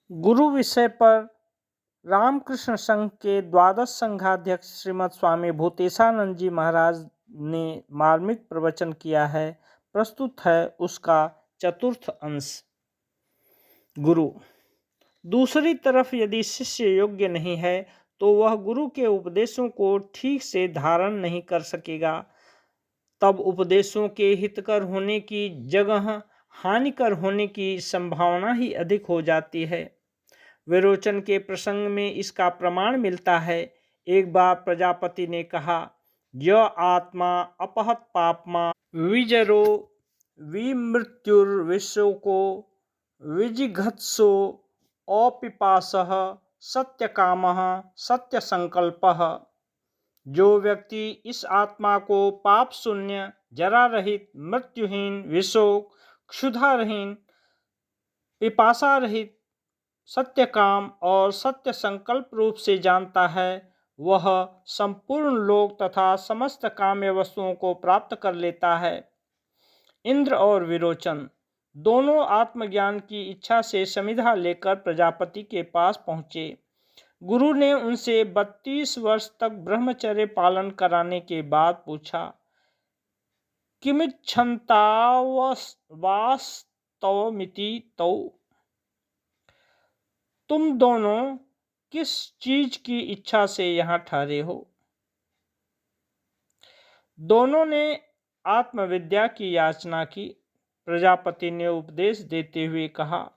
गुरु विषय पर रामकृष्ण संघ के द्वादश संघाध्यक्ष श्रीमद स्वामी भूतेशानंद जी महाराज ने मार्मिक प्रवचन किया है। प्रस्तुत है उसका चतुर्थ अंश। गुरु। दूसरी तरफ यदि शिष्य योग्य नहीं है तो वह गुरु के उपदेशों को ठीक से धारण नहीं कर सकेगा। तब उपदेशों के हितकर होने की जगह हानिकर होने की संभावना ही अधिक हो जाती है। विरोचन के प्रसंग में इसका प्रमाण मिलता है। एक बार प्रजापति ने कहा, य आत्मा अपहत पापमा विजरो विमृत्युर्विशोको विजिघत्सो अपिपासः सत्यकामः सत्यसंकल्पः। जो व्यक्ति इस आत्मा को पाप शून्य, जरा रहित, मृत्युहीन, विशोक, क्षुधा रहित, पिपासा रहित, सत्य काम और सत्य संकल्प रूप से जानता है, वह संपूर्ण लोक तथा समस्त काम्य वस्तुओं को प्राप्त कर लेता है। इंद्र और विरोचन दोनों आत्मज्ञान की इच्छा से समिधा लेकर प्रजापति के पास पहुंचे। गुरु ने उनसे 32 वर्ष तक ब्रह्मचर्य पालन कराने के बाद पूछा, किमिच्छन्तावास्तवमिति तौ। तुम दोनों किस चीज की इच्छा से यहाँ ठहरे हो? दोनों ने आत्मविद्या की याचना की। प्रजापति ने उपदेश देते हुए कहा,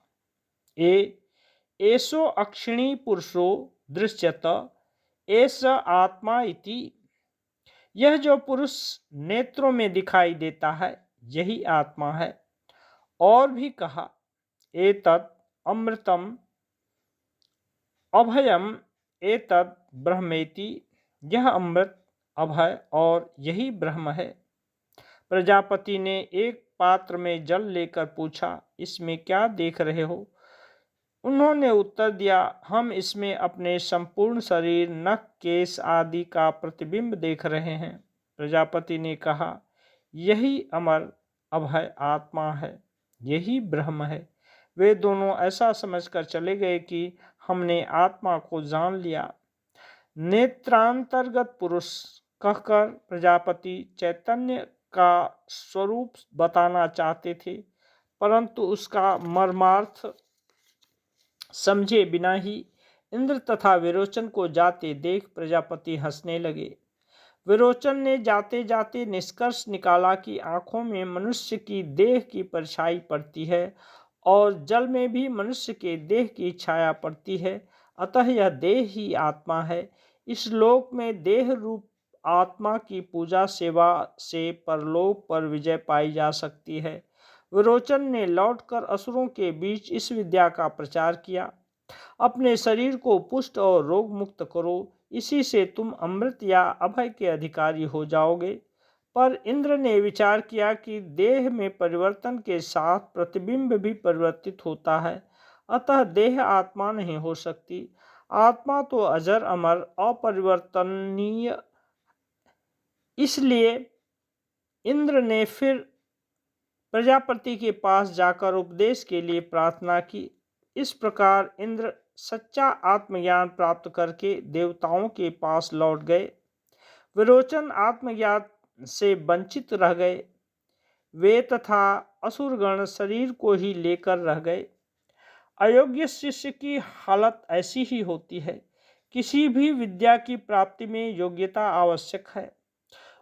एषो अक्षिणी पुरुषो दृश्यत एष आत्मा इति। यह जो पुरुष नेत्रों में दिखाई देता है यही आत्मा है। और भी कहा, एतत् अमृतम अभयम एतत् ब्रह्मेति। यह अमृत, अभय और यही ब्रह्म है। प्रजापति ने एक पात्र में जल लेकर पूछा, इसमें क्या देख रहे हो? उन्होंने उत्तर दिया, हम इसमें अपने संपूर्ण शरीर, नख, केश आदि का प्रतिबिंब देख रहे हैं। प्रजापति ने कहा, यही अमर अभय आत्मा है, यही ब्रह्म है। वे दोनों ऐसा समझकर चले गए कि हमने आत्मा को जान लिया। नेत्रांतर्गत पुरुष कहकर प्रजापति चैतन्य का स्वरूप बताना चाहते थे, परंतु उसका मर्मार्थ समझे बिना ही इंद्र तथा विरोचन को जाते देख प्रजापति हंसने लगे। विरोचन ने जाते जाते निष्कर्ष निकाला कि आंखों में मनुष्य की देह की परछाई पड़ती है और जल में भी मनुष्य के देह की छाया पड़ती है, अतः यह देह ही आत्मा है। इस लोक में देह रूप आत्मा की पूजा सेवा से परलोक पर विजय पाई जा सकती है। विरोचन ने लौटकर असुरों के बीच इस विद्या का प्रचार किया। अपने शरीर को पुष्ट और रोग मुक्त करो, इसी से तुम अमृत या अभय के अधिकारी हो जाओगे। पर इंद्र ने विचार किया कि देह में परिवर्तन के साथ प्रतिबिंब भी परिवर्तित होता है, अतः देह आत्मा नहीं हो सकती। आत्मा तो अजर अमर अपरिवर्तनीय। इसलिए इंद्र ने फिर प्रजापति के पास जाकर उपदेश के लिए प्रार्थना की। इस प्रकार इंद्र सच्चा आत्मज्ञान प्राप्त करके देवताओं के पास लौट गए। विरोचन आत्मज्ञान से वंचित रह गए। वे तथा असुरगण शरीर को ही लेकर रह गए। अयोग्य शिष्य की हालत ऐसी ही होती है। किसी भी विद्या की प्राप्ति में योग्यता आवश्यक है।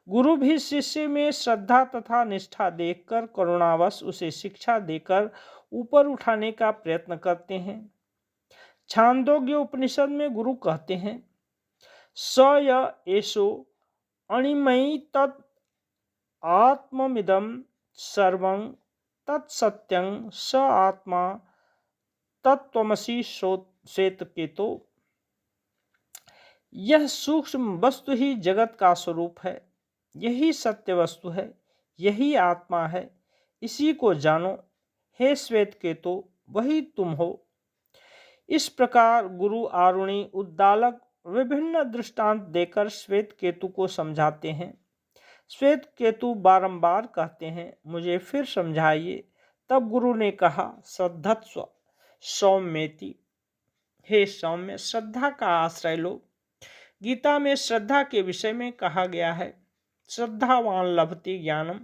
गुरु भी शिष्य में श्रद्धा तथा निष्ठा देखकर करुणावश उसे शिक्षा देकर ऊपर उठाने का प्रयत्न करते हैं। छांदोग्य उपनिषद में गुरु कहते हैं, स य एषो अणिमयि तत् आत्ममिदं सर्वं तत्सत्यं स आत्मा तत्त्वमसि श्वेतकेतो। यह सूक्ष्म वस्तु ही जगत का स्वरूप है, यही सत्य वस्तु है, यही आत्मा है, इसी को जानो। हे श्वेतकेतो, वही तुम हो। इस प्रकार गुरु आरुणि उद्दालक विभिन्न दृष्टांत देकर श्वेतकेतु को समझाते हैं। श्वेतकेतु बारंबार कहते हैं, मुझे फिर समझाइए। तब गुरु ने कहा, श्रद्धस्व सौम्येति। हे सौम्य, श्रद्धा का आश्रय लो। गीता में श्रद्धा के विषय में कहा गया है, श्रद्धावान लभते ज्ञानम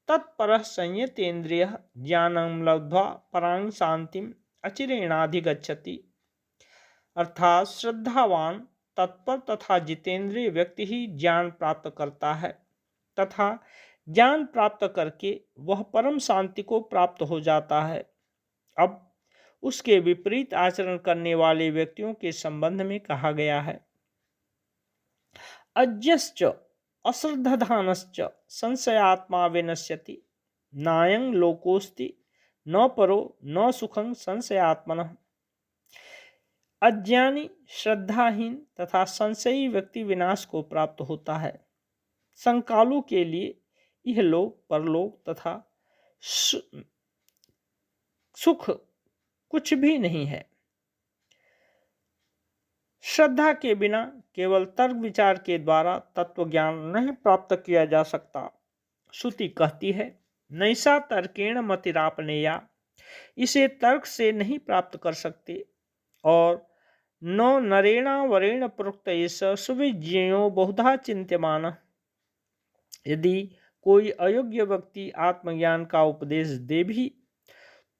तत्परः संयतेन्द्रियः ज्ञानं लब्ध्वा परां शांतिम अचिरेणाधिगच्छति। अर्थात श्रद्धावान, तत्पर तथा जितेंद्रिय व्यक्ति ही ज्ञान प्राप्त करता है तथा ज्ञान प्राप्त करके वह परम शांति को प्राप्त हो जाता है। अब उसके विपरीत आचरण करने वाले व्यक्तियों के संबंध में कहा गया है, अज्ञश्च अश्रद्धानश्च संशयात्मा विनश्यति नायं लोकोस्ति न परो न सुखं संशयात्मनः। अज्ञानी, श्रद्धाहीन तथा संशयी व्यक्ति विनाश को प्राप्त होता है। संकालों के लिए यह लोक, परलोक तथा सुख कुछ भी नहीं है। श्रद्धा के बिना केवल तर्क विचार के द्वारा तत्व ज्ञान नहीं प्राप्त किया जा सकता। श्रुति कहती है, नैसा तर्केण मतिरापनेया, इसे तर्क से नहीं प्राप्त कर सकते। और न नरेणा वरेण प्रोक्त एष सुविज्ञेयो बहुधा चिंत्यमान। यदि कोई अयोग्य व्यक्ति आत्मज्ञान का उपदेश दे भी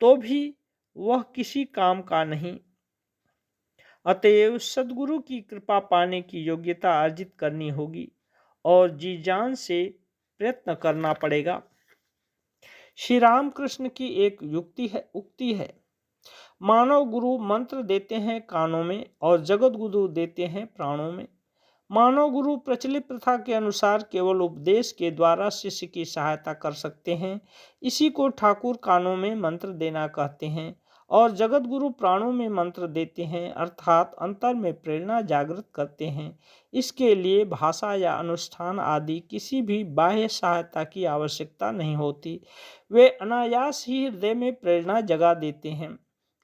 तो भी वह किसी काम का नहीं। अतएव सद्गुरु की कृपा पाने की योग्यता अर्जित करनी होगी और जी जान से प्रयत्न करना पड़ेगा। श्री रामकृष्ण की एक उक्ति है, मानव गुरु मंत्र देते हैं कानों में और जगत गुरु देते हैं प्राणों में। मानव गुरु प्रचलित प्रथा के अनुसार केवल उपदेश के द्वारा शिष्य की सहायता कर सकते हैं। इसी को ठाकुर कानों में मंत्र देना कहते हैं और जगत गुरु प्राणों में मंत्र देते हैं, अर्थात अंतर में प्रेरणा जागृत करते हैं। इसके लिए भाषा या अनुष्ठान आदि किसी भी बाह्य सहायता की आवश्यकता नहीं होती। वे अनायास ही हृदय में प्रेरणा जगा देते हैं।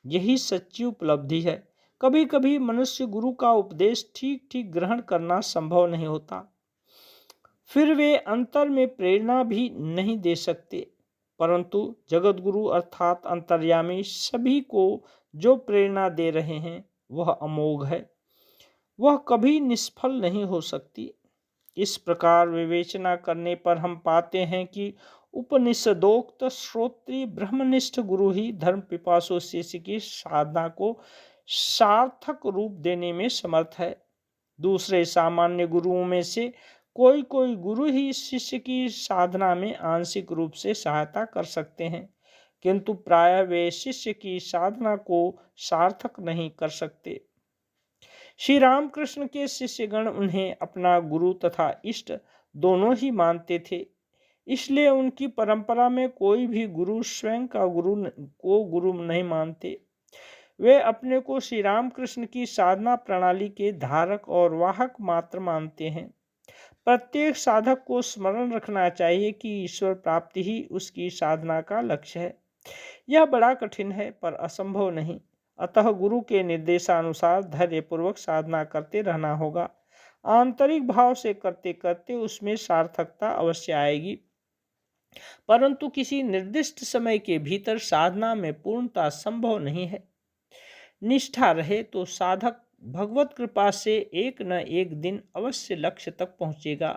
यही सच्ची उपलब्धि है। कभी कभी मनुष्य गुरु का उपदेश ठीक ठीक ग्रहण करना संभव नहीं होता, फिर वे अंतर में प्रेरणा भी नहीं दे सकते, परंतु जगत गुरु अर्थात अंतर्यामी सभी को जो प्रेरणा दे रहे हैं वह अमोघ है, वह कभी निष्फल नहीं हो सकती। इस प्रकार विवेचना करने पर हम पाते हैं कि उपनिषदोक्त श्रोत्रिय ब्रह्मनिष्ठ गुरु ही धर्म पिपासु शिष्य की साधना को सार्थक रूप देने में समर्थ है। दूसरे सामान्य गुरुओं में से कोई कोई गुरु ही शिष्य की साधना में आंशिक रूप से सहायता कर सकते हैं, किंतु प्रायः वे शिष्य की साधना को सार्थक नहीं कर सकते। श्री रामकृष्ण के शिष्यगण उन्हें अपना गुरु तथा इष्ट दोनों ही मानते थे, इसलिए उनकी परंपरा में कोई भी गुरु स्वयं का गुरु नहीं मानते। वे अपने को श्री रामकृष्ण की साधना प्रणाली के धारक और वाहक मात्र मानते हैं। प्रत्येक साधक को स्मरण रखना चाहिए कि ईश्वर प्राप्ति ही उसकी साधना का लक्ष्य है। यह बड़ा कठिन है पर असंभव नहीं, अतः गुरु के निर्देशानुसार धैर्यपूर्वक साधना करते रहना होगा। आंतरिक भाव से करते करते उसमें सार्थकता अवश्य आएगी, परंतु किसी निर्दिष्ट समय के भीतर साधना में पूर्णता संभव नहीं है। निष्ठा रहे तो साधक भगवत कृपा से एक न एक दिन अवश्य लक्ष्य तक पहुंचेगा।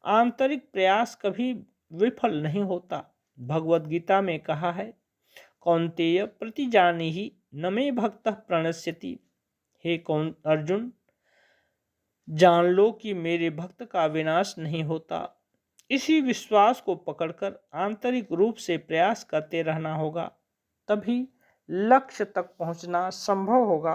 आंतरिक प्रयास कभी विफल नहीं होता। भगवत गीता में कहा है, कौन्तेय प्रतिजानीहि न मे भक्तः प्रणश्यति। हे कौन अर्जुन, जान लो कि मेरे भक्त का विनाश नहीं होता। इसी विश्वास को पकड़कर आंतरिक रूप से प्रयास करते रहना होगा, तभी लक्ष्य तक पहुंचना संभव होगा।